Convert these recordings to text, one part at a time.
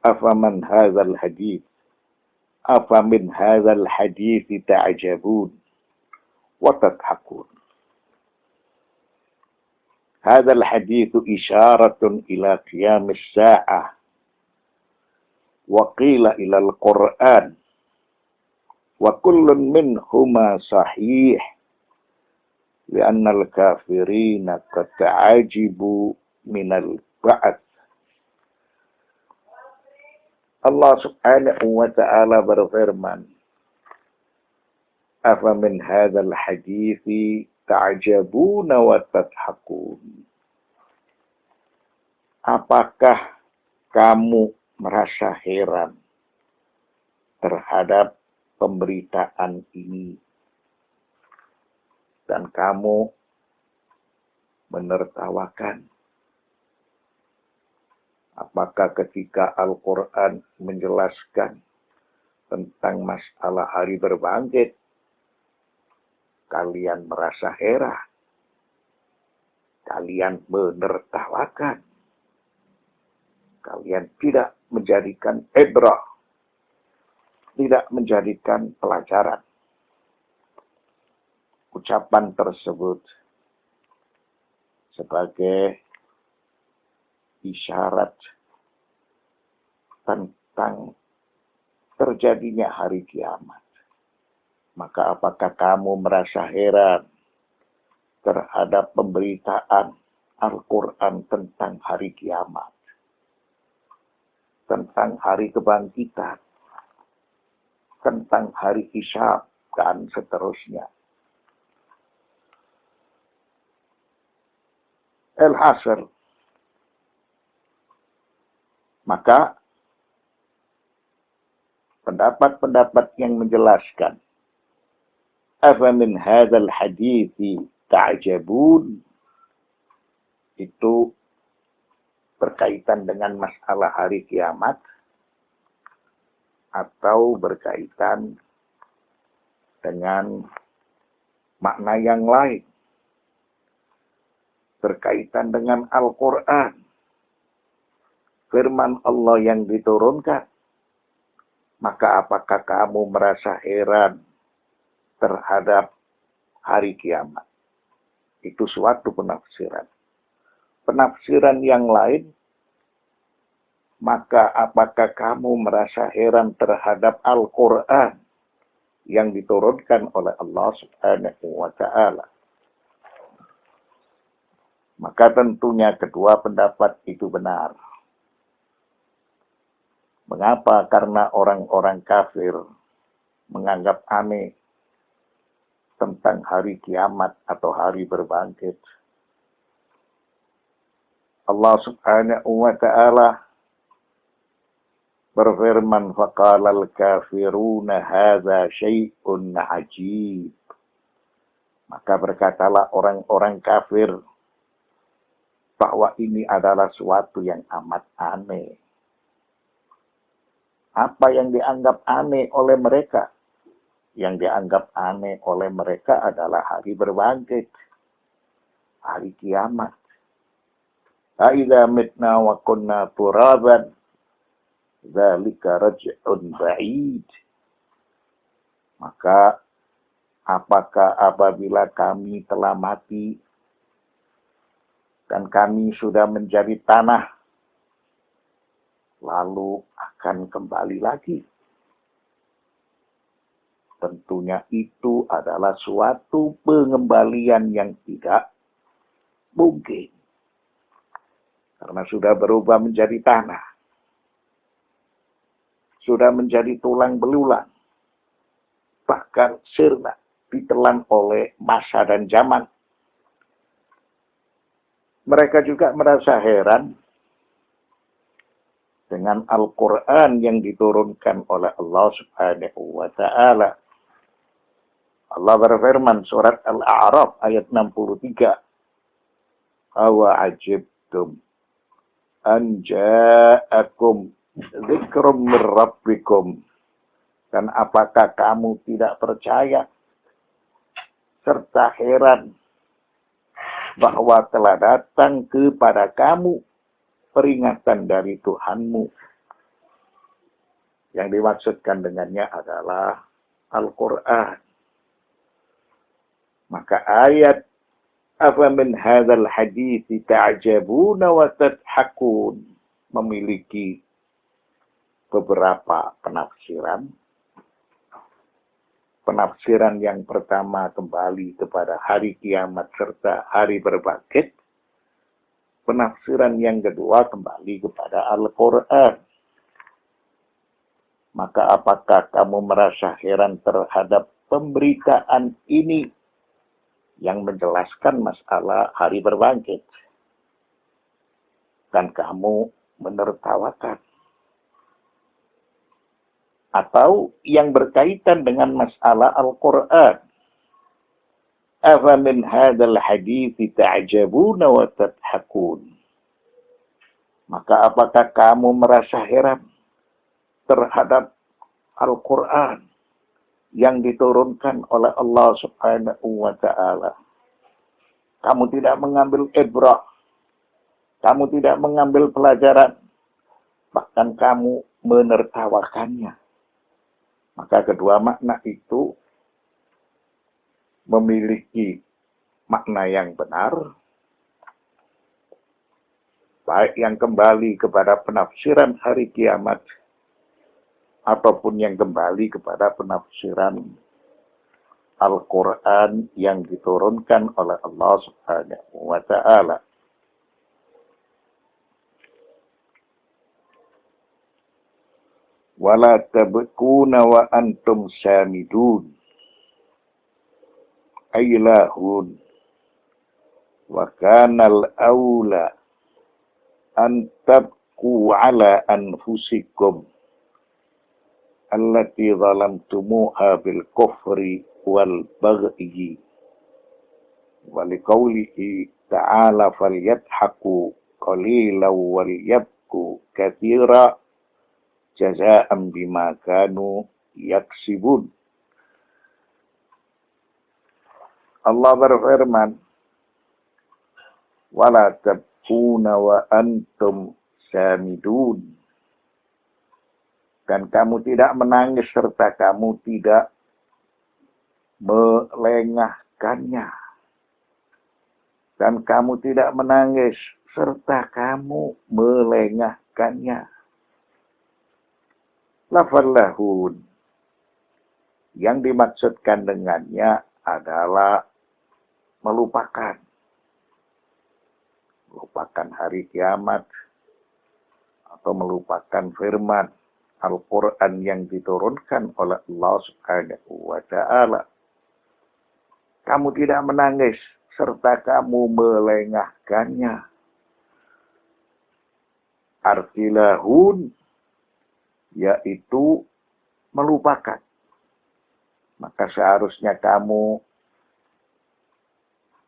Afaman hadzal hadits afamin hadzal hadits ta'jabun wa tadhakun. Hadzal hadits isyaratun ila qiyamis sa'ah wa qila ila al-Qur'an wa kullun minhuma sahih li'anna al-kafirina qad ta'ajibu minal ba'ats. Allah subhanahu wa ta'ala berfirman, afa min hadzal hadithi ta'jabuna wa tadhakun. Apakah kamu merasa heran terhadap pemberitaan ini dan kamu menertawakan? Apakah ketika Al-Quran menjelaskan tentang masalah hari berbangkit, kalian merasa heran? Kalian menertawakan? Kalian tidak menjadikan ibrah, tidak menjadikan pelajaran? Ucapan tersebut sebagai isyarat tentang terjadinya hari kiamat. Maka apakah kamu merasa heran terhadap pemberitaan Al-Quran tentang hari kiamat, tentang hari kebangkitan, tentang hari hisab, dan seterusnya? Al-Hasr. Maka pendapat-pendapat yang menjelaskan afa min hadzal hadithi ta'jabun itu berkaitan dengan masalah hari kiamat atau berkaitan dengan makna yang lain, berkaitan dengan Al-Quran, firman Allah yang diturunkan. Maka apakah kamu merasa heran terhadap hari kiamat? Itu suatu penafsiran. Penafsiran yang lain, maka apakah kamu merasa heran terhadap Al-Quran yang diturunkan oleh Allah subhanahu wa ta'ala? Maka tentunya kedua pendapat itu benar. Mengapa? Karena orang-orang kafir menganggap aneh tentang hari kiamat atau hari berbangkit. Allah subhanahu wa ta'ala berfirman, فَقَالَ الْكَافِرُونَ هَذَا شَيْءٌ عَجِيبٌ. Maka berkatalah orang-orang kafir bahwa ini adalah suatu yang amat aneh. Apa yang dianggap aneh oleh mereka? Yang dianggap aneh oleh mereka adalah hari berbangkit, hari kiamat. Aidza mitna wa kunna turaban, dzalika raj'un ba'id. Maka apakah apabila kami telah mati dan kami sudah menjadi tanah, lalu akan kembali lagi? Tentunya itu adalah suatu pengembalian yang tidak mungkin. Karena sudah berubah menjadi tanah. Sudah menjadi tulang belulang. Bahkan sirna, ditelan oleh masa dan zaman. Mereka juga merasa heran dengan Al-Quran yang diturunkan oleh Allah subhanahu wa ta'ala. Allah berfirman surat Al-A'raf ayat 63. Awa ajibtum an ja'akum dzikrum min rabbikum. Dan apakah kamu tidak percaya serta heran bahwa telah datang kepada kamu peringatan dari Tuhanmu. Yang dimaksudkan dengannya adalah Al-Quran. Maka ayat afamin hadzal hadits ta'jabuna wa tadhakun memiliki beberapa penafsiran. Penafsiran yang pertama kembali kepada hari kiamat serta hari berbangkit. Penafsiran yang kedua kembali kepada Al-Quran. Maka apakah kamu merasa heran terhadap pemberitaan ini yang menjelaskan masalah hari berbangkit? Dan kamu menertawakan. Atau yang berkaitan dengan masalah Al-Quran. Afamin hadzal hadits ta'jabuna wa tadhakun. Maka apakah kamu merasa heran terhadap Al-Quran yang diturunkan oleh Allah Subhanahu wa Ta'ala? Kamu tidak mengambil ibrah, kamu tidak mengambil pelajaran, bahkan kamu menertawakannya. Maka kedua makna itu memiliki makna yang benar, baik yang kembali kepada penafsiran hari kiamat, ataupun yang kembali kepada penafsiran Al-Quran yang diturunkan oleh Allah Subhanahu wa Ta'ala. Wala tabkuna wa antum samidun. Ailahun. Wa kanal awla an tabku ala anfusikum. Allati zalamtumuha bil kufri wal baghi. Waliqaulihi ta'ala falyadhaku qalilan wal yabku katsira. Jaza'an bima kanu yaksibun. Allah berfirman, wala tabkuna wa antum samidun. Dan kamu tidak menangis serta kamu tidak melengahkannya. Dan kamu tidak menangis serta kamu melengahkannya. Lafal lahun. Yang dimaksudkan dengannya adalah melupakan. Melupakan hari kiamat. Atau melupakan firman Al-Quran yang diturunkan oleh Allah Subhanahu wa Ta'ala. Kamu tidak menangis serta kamu melengahkannya. Arti lahun yaitu melupakan. Maka seharusnya kamu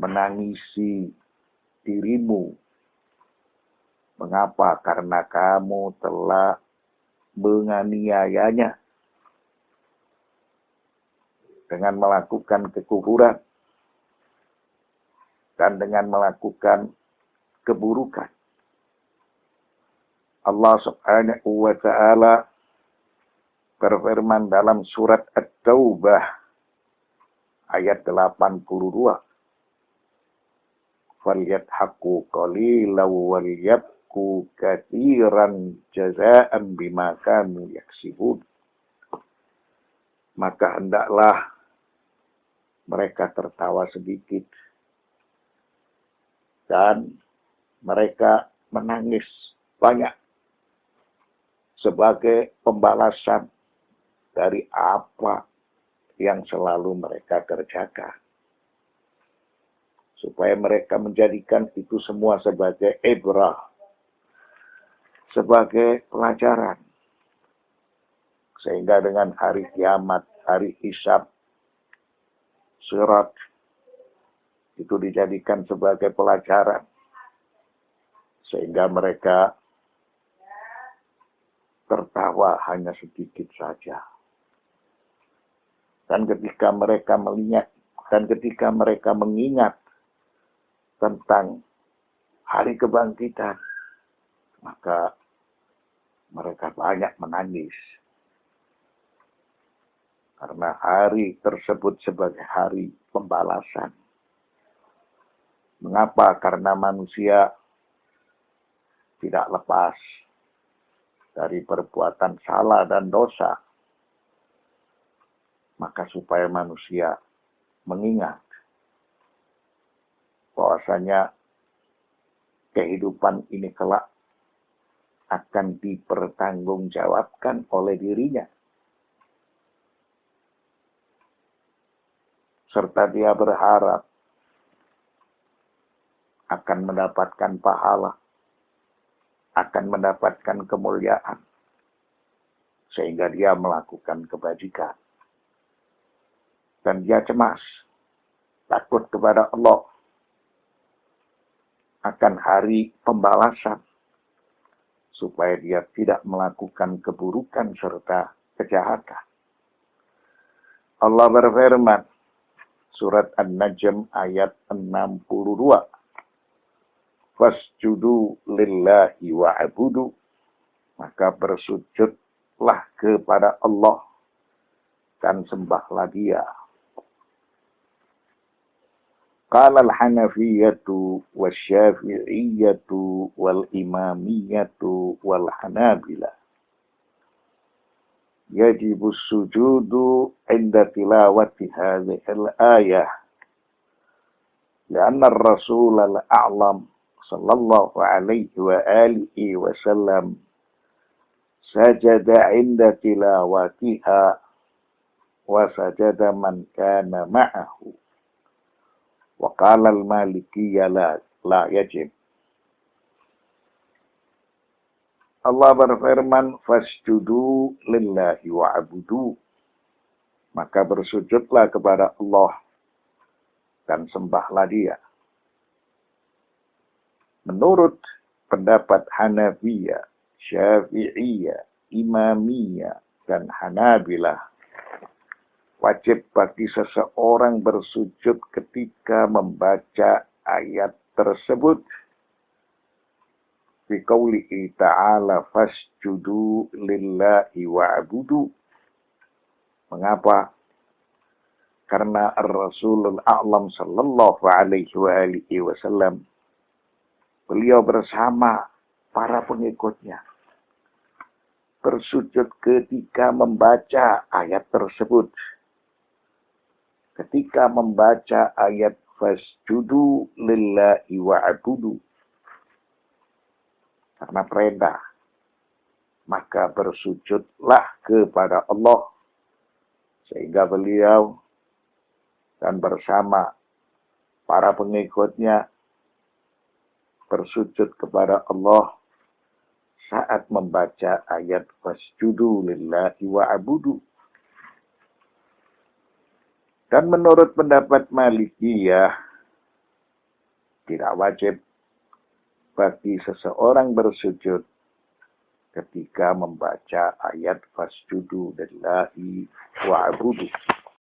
menangisi dirimu. Mengapa? Karena kamu telah menganiayanya dengan melakukan kekufuran dan dengan melakukan keburukan. Allah Subhanahu wa Ta'ala berfirman dalam surat At-Taubah ayat 82. Falyadhaku qalilan wal yabku katsiran jazaan bima kanu yaksibun. Maka hendaklah mereka tertawa sedikit dan mereka menangis banyak sebagai pembalasan dari apa yang selalu mereka kerjakan. Supaya mereka menjadikan itu semua sebagai ibrah, sebagai pelajaran. Sehingga dengan hari kiamat, hari hisab, sirat, itu dijadikan sebagai pelajaran. Sehingga mereka tertawa hanya sedikit saja. Dan ketika mereka melihat, dan ketika mereka mengingat tentang hari kebangkitan, maka mereka banyak menangis. Karena hari tersebut sebagai hari pembalasan. Mengapa? Karena manusia tidak lepas dari perbuatan salah dan dosa. Maka supaya manusia mengingat bahwasanya kehidupan ini kelak akan dipertanggungjawabkan oleh dirinya. Serta dia berharap akan mendapatkan pahala, akan mendapatkan kemuliaan, sehingga dia melakukan kebajikan. Dan dia cemas, takut kepada Allah akan hari pembalasan, supaya dia tidak melakukan keburukan serta kejahatan. Allah berfirman, Surat An-Najm ayat 62. Fasjudu lillahi wa'budu. Maka bersujudlah kepada Allah dan sembahlah Dia. Qala al-Hanafiyyatu wasy-Syafi'iyyatu wal-Imamiyyatu wal-Hanabilah. يجب السجود عند تلاوة هذه الآية لأن الرسول الأعلم صلى الله عليه وآله وسلم سجد عند تلاوتها وسجد من كان معه وقال المالكية لا يجب. Allah berfirman, fasjudu lillahi wa'budu. Maka bersujudlah kepada Allah dan sembahlah Dia. Menurut pendapat Hanafiyah, Syafi'iyah, Imamiyah, dan Hanabilah, wajib bagi seseorang bersujud ketika membaca ayat tersebut. Fi qaulihi ta'ala fasjudu lillahi wa'budu. Mengapa? Karena Rasulul A'lam sallallahu alaihi wa alihi wasallam, beliau bersama para pengikutnya bersujud ketika membaca ayat tersebut. Ketika membaca ayat fasjudu lillahi wa'budu, karena perintah, maka bersujudlah kepada Allah. Sehingga beliau dan bersama para pengikutnya bersujud kepada Allah saat membaca ayat fasjudu lillahi wa'budu. Dan menurut pendapat Malikiyah, tidak wajib bagi seseorang bersujud ketika membaca ayat fasjudu lillahi wa'budu.